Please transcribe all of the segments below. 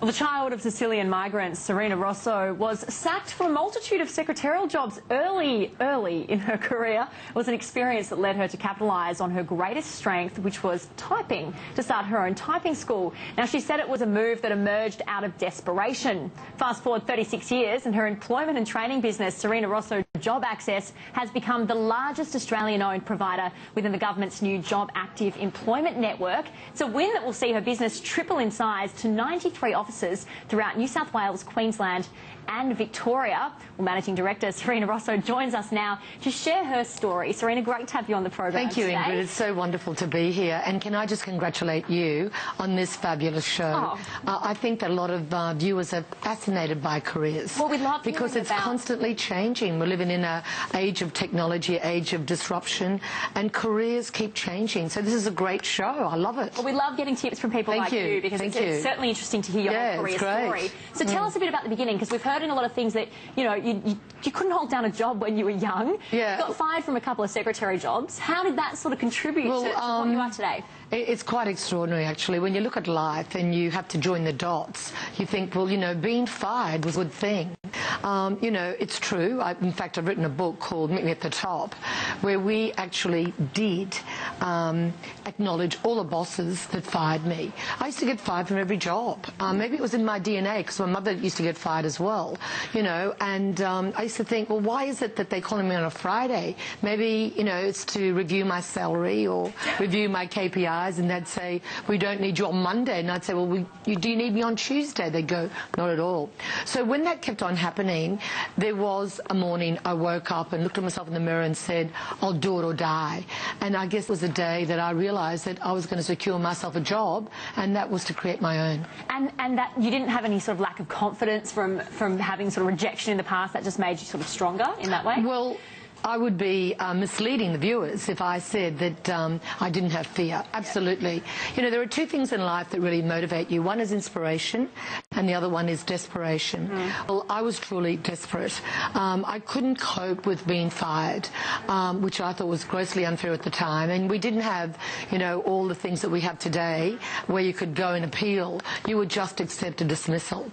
Well, the child of Sicilian migrants, Sarina Russo, was sacked from a multitude of secretarial jobs early in her career. It was an experience that led her to capitalise on her greatest strength, which was typing, to start her own typing school. Now, she said it was a move that emerged out of desperation. Fast forward 36 years and her employment and training business, Sarina Russo Job Access, has become the largest Australian-owned provider within the government's new Job Active Employment Network. It's a win that will see her business triple in size to 93 offices throughout New South Wales, Queensland and Victoria. Well, Managing Director Sarina Russo joins us now to share her story. Sarina, great to have you on the program. Thank you, today. Ingrid. It's so wonderful to be here. And can I just congratulate you on this fabulous show? I think that a lot of viewers are fascinated by careers. Well, we love because it's constantly changing. We're living in an age of technology, age of disruption, and careers keep changing. So this is a great show. I love it. Well, we love getting tips from people like you because it's certainly interesting to hear your whole career story. So tell us a bit about the beginning, because we've heard in a lot of things that, you know, you couldn't hold down a job when you were young. Yeah. You got fired from a couple of secretary jobs. How did that sort of contribute to what you are today? It's quite extraordinary, actually. When you look at life and you have to join the dots, you think, well, you know, being fired was a good thing. You know, it's true. In fact, I've written a book called Meet Me at the Top, where we actually did acknowledge all the bosses that fired me. I used to get fired from every job. Maybe it was in my DNA, because my mother used to get fired as well, you know, and I used to think, well, why is it that they're calling me on a Friday? Maybe, you know, it's to review my salary or review my KPIs, and they'd say, we don't need you on Monday. And I'd say, well, do you need me on Tuesday? They'd go, not at all. So when that kept on happening, there was a morning I woke up and looked at myself in the mirror and said, I'll do it or die. And I guess it was the day that I realised that I was going to secure myself a job, and that was to create my own. And that you didn't have any sort of lack of confidence from having sort of rejection in the past, that just made you sort of stronger in that way? Well, I would be misleading the viewers if I said that I didn't have fear. Absolutely. You know, there are two things in life that really motivate you. One is inspiration and the other one is desperation. Well, I was truly desperate. I couldn't cope with being fired, which I thought was grossly unfair at the time. And we didn't have, you know, all the things that we have today where you could go and appeal. You would just accept a dismissal.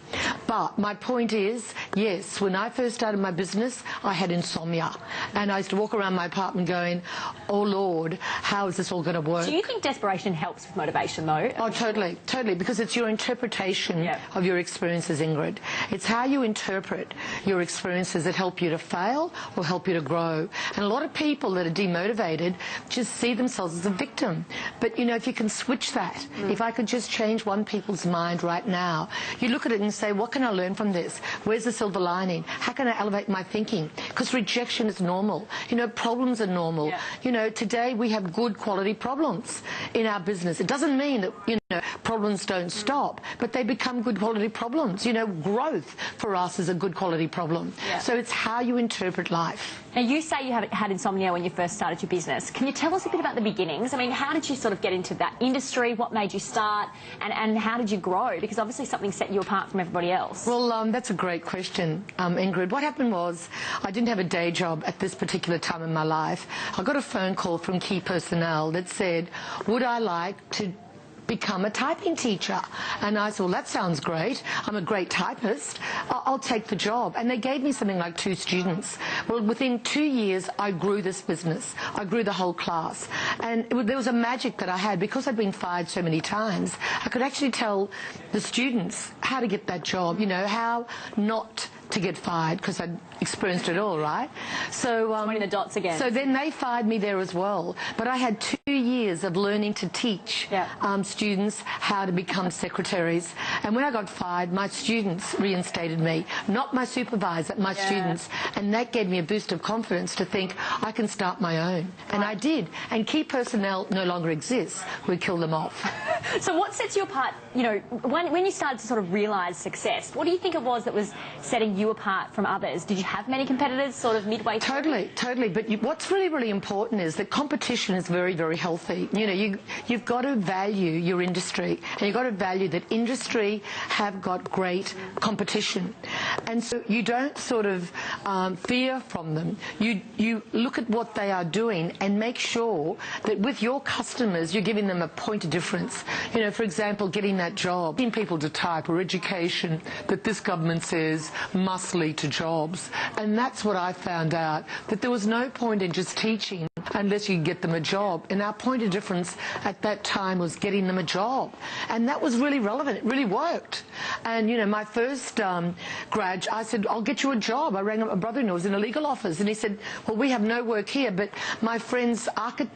But my point is, yes, when I first started my business, I had insomnia. And I used to walk around my apartment going, oh, Lord, how is this all going to work? Do you think desperation helps with motivation, though? Oh, totally, totally, because it's your interpretation of your experiences, Ingrid. It's how you interpret your experiences that help you to fail or help you to grow. And a lot of people that are demotivated just see themselves as a victim. But, you know, if you can switch that, if I could just change one people's mind right now, you look at it and say, what can I learn from this? Where's the silver lining? How can I elevate my thinking? Because rejection is normal. You know, problems are normal. You know, today we have good quality problems in our business. It doesn't mean that, you know, problems don't stop, but they become good quality problems. You know, growth for us is a good quality problem. So it's how you interpret life. Now, you say you had insomnia when you first started your business. Can you tell us a bit about the beginnings? I mean, how did you sort of get into that industry? What made you start? And how did you grow? Because obviously something set you apart from everybody else. Well, that's a great question, Ingrid. What happened was I didn't have a day job at this particular time in my life. I got a phone call from key personnel that said, would I like to become a typing teacher? And I said, well, that sounds great. I'm a great typist. I'll take the job. And they gave me something like 2 students. Well, within 2 years, I grew this business. I grew the whole class. And there was a magic that I had. Because I'd been fired so many times, I could actually tell the students how to get that job, you know, how not to get fired, because I'd experienced it all, right? So joining the dots again. So then they fired me there as well. But I had 2 years of learning to teach students how to become secretaries. And when I got fired, my students reinstated me, not my supervisor, my students. And that gave me a boost of confidence to think I can start my own. And I did. And key personnel no longer exists. We killed them off. So what sets you apart, you know, when you started to sort of realise success, what do you think it was that was setting you apart from others? Did you have many competitors sort of midway through? Totally. But what's really, really important is that competition is very, very healthy. You know, you've got to value your industry, and you've got to value that industry have got great competition. And so you don't sort of fear from them. You look at what they are doing and make sure that with your customers you're giving them a point of difference. You know, for example, getting that job, getting people to type, or education that this government says must lead to jobs. And that's what I found out, that there was no point in just teaching unless you get them a job. And our point of difference at that time was getting them a job. And that was really relevant. It really worked. And, you know, my first grad, I said, I'll get you a job. I rang up my brother-in-law, who was in a legal office, and he said, well, we have no work here, but my friend's accountant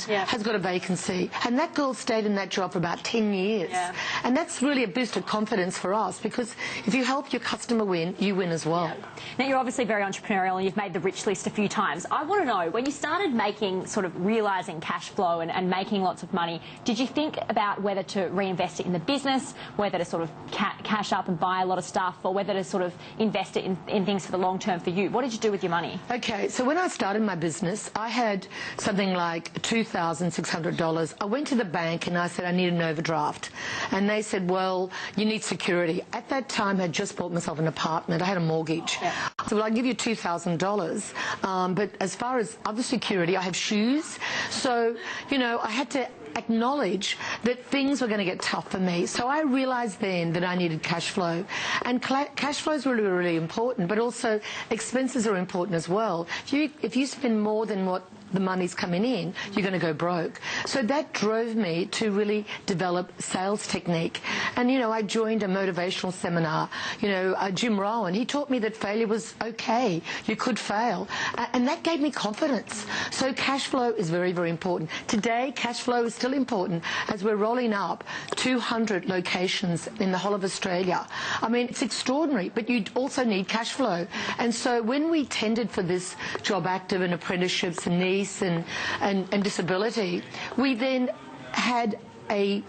has got a vacancy. And that girl stayed in that job for about 10 years. Yeah. And that's really a boost of confidence for us, because if you help your customer win, you win as well. Yeah. Now, you're obviously very entrepreneurial, and you've made the rich list a few times. I want to know, when you started making, sort of realising cash flow and making lots of money, did you think about whether to reinvest it in the business, whether to sort of cash up and buy a lot of stuff, or whether to sort of invest it in things for the long term for you? What did you do with your money? Okay, so when I started my business, I had something like $2,600. I went to the bank and I said, I need an overdraft. And they said, well, you need security. At that time, I had just bought myself an apartment. I had a mortgage. Yeah. So, well, I'll give you $2,000. But as far as other security, I have shoes. So, you know, I had to acknowledge that things were going to get tough for me. So I realized then that I needed cash flow. And cash flow is really, really important, but also expenses are important as well. If you spend more than what the money's coming in, you're going to go broke. So that drove me to really develop sales technique. And, you know, I joined a motivational seminar. You know, Jim Rohn, he taught me that failure was okay. You could fail. And that gave me confidence. So cash flow is very, very important. Today, cash flow is still important as we're rolling up 200 locations in the whole of Australia. I mean, it's extraordinary, but you also need cash flow. And so when we tendered for this Job Active and apprenticeships and needs and disability, we then had a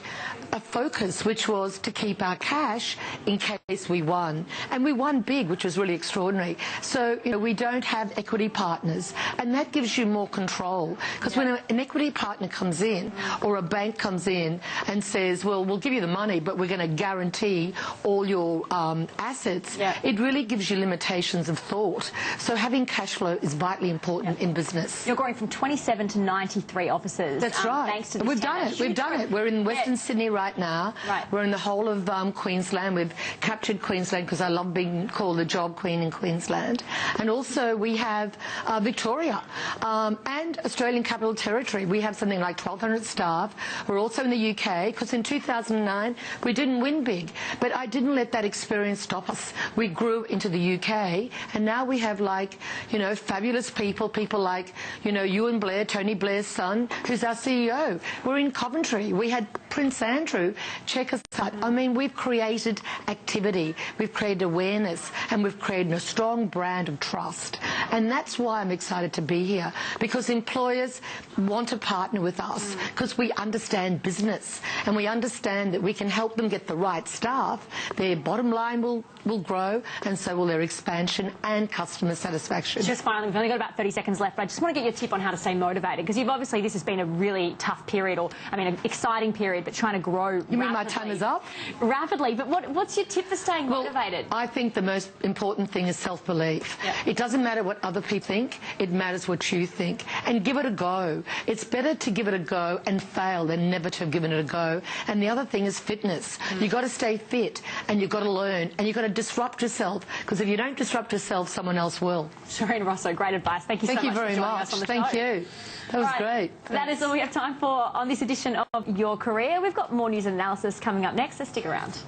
focus, which was to keep our cash in case we won. And we won big, which was really extraordinary. So, you know, we don't have equity partners, and that gives you more control. Because when an equity partner comes in, or a bank comes in and says, well, we'll give you the money, but we're going to guarantee all your assets, it really gives you limitations of thought. So having cash flow is vitally important in business. You're growing from 27 to 93 offices. That's right. Thanks to We've done it. We've done it. We're in Western Sydney right now. We're in the whole of Queensland. We've captured Queensland because I love being called the job queen in Queensland. And also we have Victoria and Australian Capital Territory. We have something like 1,200 staff. We're also in the UK, because in 2009 we didn't win big. But I didn't let that experience stop us. We grew into the UK, and now we have, like, you know, fabulous people like, you know, Ewan Blair, Tony Blair's son, who's our CEO. We're in Coventry. We had Prince Andrew check us out. I mean, we've created activity, we've created awareness, and we've created a strong brand of trust. And that's why I'm excited to be here, because employers want to partner with us, because we understand business, and we understand that we can help them get the right staff. Their bottom line will grow, and so will their expansion and customer satisfaction. Just finally, we've only got about 30 seconds left, but I just want to get your tip on how to stay motivated, because you've obviously, this has been a really tough period, or, I mean, an exciting period, but trying to grow rapidly. You mean my time is up? Rapidly, but what's your tip for staying motivated? I think the most important thing is self-belief. It doesn't matter what other people think, it matters what you think. And give it a go. It's better to give it a go and fail than never to have given it a go. And the other thing is fitness. You've got to stay fit, and you've got to learn, and you've got to disrupt yourself, because if you don't disrupt yourself, someone else will. Sarina Russo, great advice. Thank you so much for joining us on the show. Thank you. That was great. That is all we have time for on this edition of Your Career. We've got more news and analysis coming up next, so stick around.